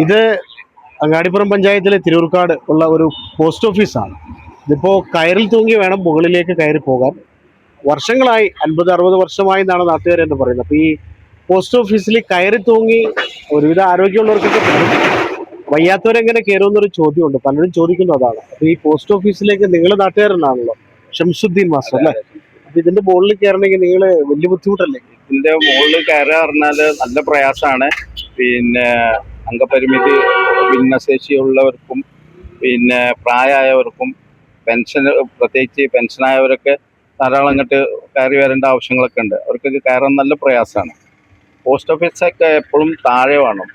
ഇത് അങ്ങാടിപ്പുറം പഞ്ചായത്തിലെ തിരൂർക്കാട് ഉള്ള ഒരു പോസ്റ്റ് ഓഫീസാണ്. ഇതിപ്പോ കയറിൽ തൂങ്ങി വേണം മുകളിലേക്ക് കയറി പോകാൻ. വർഷങ്ങളായി 50-60 വർഷമായി എന്നാണ് നാട്ടുകാർ എന്ന് പറയുന്നത്. അപ്പൊ ഈ പോസ്റ്റ് ഓഫീസിൽ കയറി തൂങ്ങി ഒരുവിധ ആരോഗ്യമുള്ളവർക്കൊക്കെ പറ്റും, വയ്യാത്തവരെങ്ങനെ കയറുമെന്നൊരു ചോദ്യമുണ്ട്, പലരും ചോദിക്കുന്നു അതാണ്. അപ്പൊ ഈ പോസ്റ്റ് ഓഫീസിലേക്ക് നിങ്ങൾ നാട്ടുകാരനാണല്ലോ, ഷംസുദ്ദീൻ മാസ്റ്റർ അല്ലേ? അപ്പൊ ഇതിന്റെ മുകളിൽ കയറണമെങ്കിൽ നിങ്ങൾ വലിയ ബുദ്ധിമുട്ടല്ലേ? ഇതിന്റെ മുകളിൽ കയറുക പറഞ്ഞാല് നല്ല പ്രയാസമാണ്. പിന്നെ അംഗപരിമിതി, ഭിന്നശേഷിയുള്ളവർക്കും പിന്നെ പ്രായമായവർക്കും പെൻഷൻ, പ്രത്യേകിച്ച് പെൻഷനായവരൊക്കെ ധാരാളം ഇങ്ങോട്ട് കയറി വരേണ്ട ആവശ്യങ്ങളൊക്കെ ഉണ്ട്. അവർക്കൊക്കെ കയറാൻ നല്ല പ്രയാസമാണ്. പോസ്റ്റ് ഓഫീസൊക്കെ എപ്പോഴും താഴെ വേണം.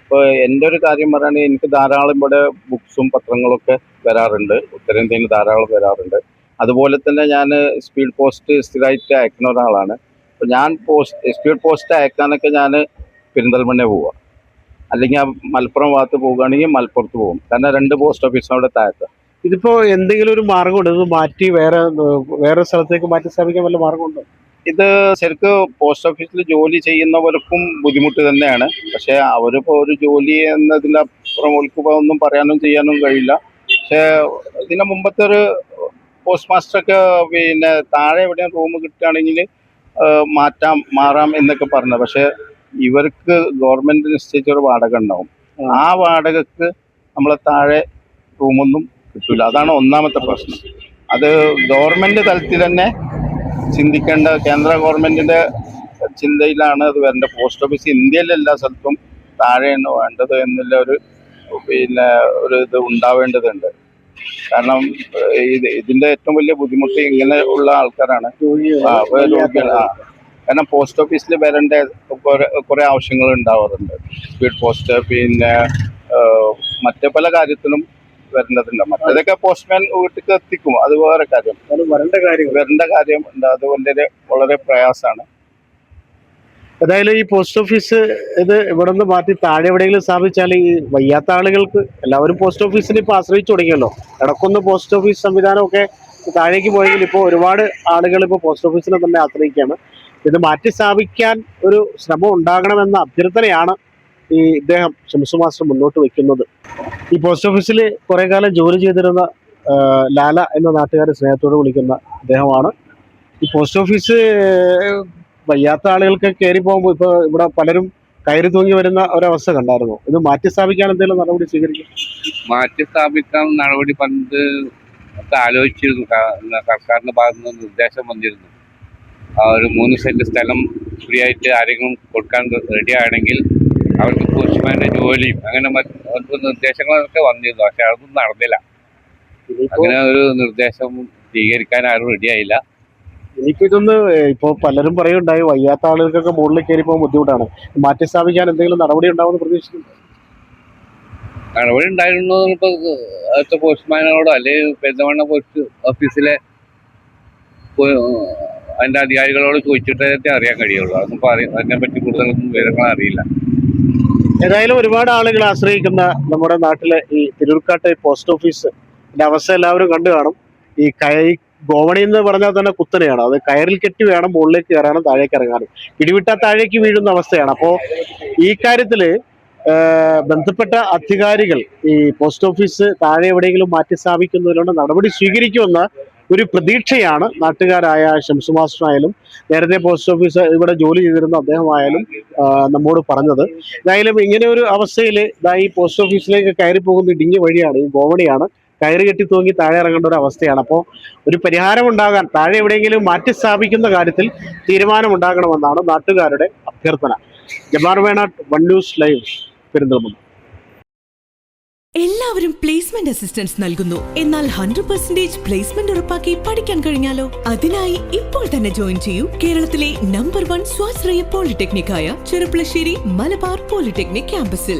ഇപ്പോൾ എൻ്റെ ഒരു കാര്യം പറയുകയാണെങ്കിൽ എനിക്ക് ധാരാളം ഇവിടെ ബുക്സും പത്രങ്ങളൊക്കെ വരാറുണ്ട്, ഉത്തരേന്ത്യയിൽ ധാരാളം വരാറുണ്ട്. അതുപോലെ തന്നെ ഞാൻ സ്പീഡ് പോസ്റ്റ് സ്ഥിരമായിട്ട് അയക്കുന്ന ഒരാളാണ്. അപ്പോൾ ഞാൻ സ്പീഡ് പോസ്റ്റ് അയക്കാനൊക്കെ ഞാൻ പെരിന്തൽമണ്ണ പോവുക, അല്ലെങ്കിൽ മലപ്പുറം ഭാഗത്ത് പോവുകയാണെങ്കിൽ മലപ്പുറത്ത് പോകും. കാരണം 2 പോസ്റ്റ് ഓഫീസും അവിടെ താഴത്ത്. ഇതിപ്പോ എന്തെങ്കിലും ഒരു മാർഗമുണ്ട് ഇത് മാറ്റി വേറെ സ്ഥലത്തേക്ക് മാറ്റി സ്ഥാപിക്കാൻ വല്ല മാർഗമുണ്ടോ? ഇത് ശരിക്കും പോസ്റ്റ് ഓഫീസിൽ ജോലി ചെയ്യുന്നവർക്കും ബുദ്ധിമുട്ട് തന്നെയാണ്. പക്ഷെ അവരിപ്പോൾ ഒരു ജോലി എന്നതിനപ്പുറം അവർക്ക് ഒന്നും പറയാനും ചെയ്യാനും കഴിയില്ല. പക്ഷേ ഇതിന് മുമ്പത്തെ ഒരു പോസ്റ്റ് മാസ്റ്ററൊക്കെ പിന്നെ താഴെ എവിടെയും റൂം കിട്ടുകയാണെങ്കിൽ മാറാം എന്നൊക്കെ പറഞ്ഞു. പക്ഷെ ഇവർക്ക് ഗവൺമെന്റ് നിശ്ചയിച്ചൊരു വാടക ഉണ്ടാവും. ആ വാടകക്ക് നമ്മളെ താഴെ റൂമൊന്നും കിട്ടില്ല. അതാണ് ഒന്നാമത്തെ പ്രശ്നം. അത് ഗവൺമെന്റ് തലത്തിൽ തന്നെ ചിന്തിക്കേണ്ട, കേന്ദ്ര ഗവൺമെന്റിന്റെ ചിന്തയിലാണ് അത് വരേണ്ട. പോസ്റ്റ് ഓഫീസ് ഇന്ത്യയിലെ എല്ലാ സ്ഥലത്തും താഴെയാണ് വേണ്ടത് എന്നുള്ള ഒരു ഇത് ഉണ്ടാവേണ്ടതുണ്ട്. കാരണം ഇതിന്റെ ഏറ്റവും വലിയ ബുദ്ധിമുട്ട് ഇങ്ങനെ ഉള്ള ആൾക്കാരാണ്, കാരണം പോസ്റ്റ് ഓഫീസിൽ വരേണ്ട കുറെ ആവശ്യങ്ങൾ ഉണ്ടാവാറുണ്ട്. സ്പീഡ് പോസ്റ്റ്, പിന്നെ മറ്റു പല കാര്യത്തിനും വരേണ്ടതുണ്ട്. മറ്റേതൊക്കെ പോസ്റ്റ്മാൻ വീട്ടിലേക്ക് എത്തിക്കും, അത് വേറെ കാര്യം. വരേണ്ട കാര്യം ഉണ്ട്, അതുകൊണ്ട് വളരെ പ്രയാസമാണ്. ഏതായാലും ഈ പോസ്റ്റ് ഓഫീസ് ഇത് ഇവിടെ നിന്ന് മാറ്റി താഴെ എവിടെയെങ്കിലും സ്ഥാപിച്ചാൽ ഈ വയ്യാത്ത ആളുകൾക്ക്, എല്ലാവരും പോസ്റ്റ് ഓഫീസിന് ഇപ്പോൾ ആശ്രയിച്ചു തുടങ്ങിയല്ലോ. ഇടക്കൊന്ന് പോസ്റ്റ് ഓഫീസ് സംവിധാനമൊക്കെ താഴേക്ക് പോയെങ്കിൽ ഇപ്പോൾ ഒരുപാട് ആളുകൾ ഇപ്പോൾ പോസ്റ്റ് ഓഫീസിനെ തന്നെ ആശ്രയിക്കുകയാണ്. ഇത് മാറ്റി സ്ഥാപിക്കാൻ ഒരു ശ്രമം ഉണ്ടാകണമെന്ന അഭ്യർത്ഥനയാണ് ഈ ഇദ്ദേഹം ഷംസു മാസ്റ്റർ മുന്നോട്ട് വെക്കുന്നത്. ഈ പോസ്റ്റ് ഓഫീസിൽ കുറെ കാലം ജോലി ചെയ്തിരുന്ന ലാല എന്ന നാട്ടുകാരെ സ്നേഹത്തോട് വിളിക്കുന്ന അദ്ദേഹമാണ്. ഈ പോസ്റ്റ് ഓഫീസ് വയ്യാത്ത ആളുകൾക്ക് കയറി പോകുമ്പോൾ ഇപ്പോൾ ഇവിടെ പലരും കയറി തൂങ്ങി വരുന്ന ഒരവസ്ഥ കണ്ടായിരുന്നു. ഇത് മാറ്റി സ്ഥാപിക്കാൻ എന്തെങ്കിലും നടപടി സ്വീകരിക്കും? മാറ്റി സ്ഥാപിക്കാൻ നടപടി പണ്ട് ഒക്കെ ആലോചിച്ചിരുന്നു. സർക്കാരിന്റെ ഭാഗത്തു നിന്ന് നിർദ്ദേശം വന്നിരുന്നു. ഒരു 3 സെന്റ് സ്ഥലം ഫ്രീ ആയിട്ട് ആരെങ്കിലും കൊടുക്കാൻ റെഡിയാണെങ്കിൽ അവർക്ക് പോസ്റ്റ്മാന്റെ ജോലിയും അങ്ങനെ മറ്റു നിർദ്ദേശങ്ങളൊക്കെ വന്നിരുന്നു. പക്ഷെ അതൊന്നും നടന്നില്ല. അങ്ങനെ ഒരു നിർദ്ദേശം സ്വീകരിക്കാൻ ആരും റെഡിയായില്ല. എനിക്കിതൊന്ന് ഇപ്പോൾ പലരും പറയുണ്ടായി വയ്യാത്ത ആളുകൾക്കൊക്കെ മുകളിൽ കയറി പോകാൻ ബുദ്ധിമുട്ടാണ്. മാറ്റി സ്ഥാപിക്കാൻ എന്തെങ്കിലും നടപടി ഉണ്ടാവുമെന്ന് പ്രതീക്ഷിക്കുന്നു. നടപടി ഉണ്ടായിരുന്നു. ഇപ്പോൾ അടുത്ത പോസ്റ്റ്മാനോടോ അല്ലെങ്കിൽ പെരുന്തൽമണ്ണ പോസ്റ്റ് ഓഫീസിലെ അതിന്റെ അധികാരികളോട് ചോദിച്ചിട്ടേ അറിയാൻ കഴിയുള്ളൂ. അതൊന്നും അതിനെപ്പറ്റി കൂടുതലൊന്നും വിവരങ്ങൾ അറിയില്ല. ഏതായാലും ഒരുപാട് ആളുകൾ ആശ്രയിക്കുന്ന നമ്മുടെ നാട്ടിലെ ഈ തിരൂർക്കാട്ടെ പോസ്റ്റ് ഓഫീസിന്റെ അവസ്ഥ എല്ലാവരും കണ്ടു കാണും. ഈ ഗോവണി എന്ന് പറഞ്ഞാൽ തന്നെ കുത്തനെയാണ്. അത് കയറിൽ കെട്ടി വേണം മുകളിലേക്ക് കയറാനും താഴേക്ക് ഇറങ്ങാനും. പിടിവിട്ടാൽ താഴേക്ക് വീഴുന്ന അവസ്ഥയാണ്. അപ്പോൾ ഈ കാര്യത്തില് ബന്ധപ്പെട്ട അധികാരികൾ ഈ പോസ്റ്റ് ഓഫീസ് താഴെ എവിടെയെങ്കിലും മാറ്റി സ്ഥാപിക്കുന്നതിനുള്ള നടപടി സ്വീകരിക്കുമെന്ന ഒരു പ്രതീക്ഷയാണ് നാട്ടുകാരായ ഷംസു മാസ്റ്ററായാലും നേരത്തെ പോസ്റ്റ് ഓഫീസ് ഇവിടെ ജോലി ചെയ്തിരുന്ന അദ്ദേഹമായാലും നമ്മോട് പറഞ്ഞത്. ഏതായാലും ഇങ്ങനെ ഒരു അവസ്ഥയിൽ ഈ പോസ്റ്റ് ഓഫീസിലേക്ക് കയറി പോകുന്ന ഇടുങ്ങിയ വഴിയാണ്, ഈ ഗോവണിയാണ്, കയറി കെട്ടി തൂങ്ങി താഴെ ഇറങ്ങേണ്ട ഒരു അവസ്ഥയാണ്. അപ്പോൾ ഒരു പരിഹാരം ഉണ്ടാകാൻ താഴെ എവിടെയെങ്കിലും മാറ്റി സ്ഥാപിക്കുന്ന കാര്യത്തിൽ തീരുമാനമുണ്ടാകണമെന്നാണ് നാട്ടുകാരുടെ അഭ്യർത്ഥന. ജമാർ വേണാട്ട്, 1 ന്യൂസ് ലൈവ്, പെരിന്തൽമണ്ണ. എല്ലാവരും പ്ലേസ്മെന്റ് അസിസ്റ്റൻസ് നൽകുന്നു. എന്നാൽ 100% പ്ലേസ്മെന്റ് ഉറപ്പാക്കി പഠിക്കാൻ കഴിഞ്ഞാലോ? അതിനായി ഇപ്പോൾ തന്നെ ജോയിൻ ചെയ്യൂ കേരളത്തിലെ നമ്പർ 1 സ്വാശ്രയ പോളിടെക്നിക്കായ ചെറുപ്പളശ്ശേരി മലബാർ പോളിടെക്നിക് ക്യാമ്പസിൽ.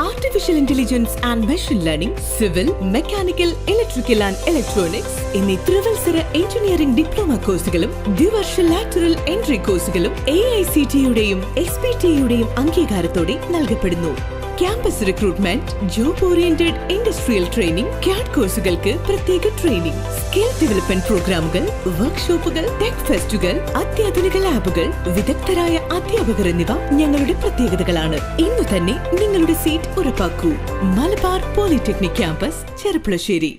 Artificial intelligence and machine learning, civil, mechanical, electrical and electronics എന്നീ ത്രിവത്സര എഞ്ചിനീയറിംഗ് ഡിപ്ലോമ കോഴ്സുകളും ദ്വിവർഷ ലാറ്ററൽ എൻട്രി കോഴ്സുകളും AICTEയുടെയും SPTയുടെയും അംഗീകാരത്തോടെ നൽകപ്പെടുന്നു. Campus recruitment, job oriented industrial training, CAD കോഴ്സുകൾക്ക് പ്രത്യേക ട്രെയിനിംഗ്, സ്കിൽ ഡെവലപ്മെന്റ് പ്രോഗ്രാമുകൾ, വർക്ക്ഷോപ്പുകൾ, ടെക് ഫെസ്റ്റുകൾ, അത്യാധുനിക ലാബുകൾ, വിദഗ്ധരായ അധ്യാപകർ എന്നിവ ഞങ്ങളുടെ പ്രത്യേകതകളാണ്. ഇന്നു തന്നെ നിങ്ങളുടെ സീറ്റ് ഉറപ്പാക്കൂ. Malabar polytechnic campus, Cherpulassery.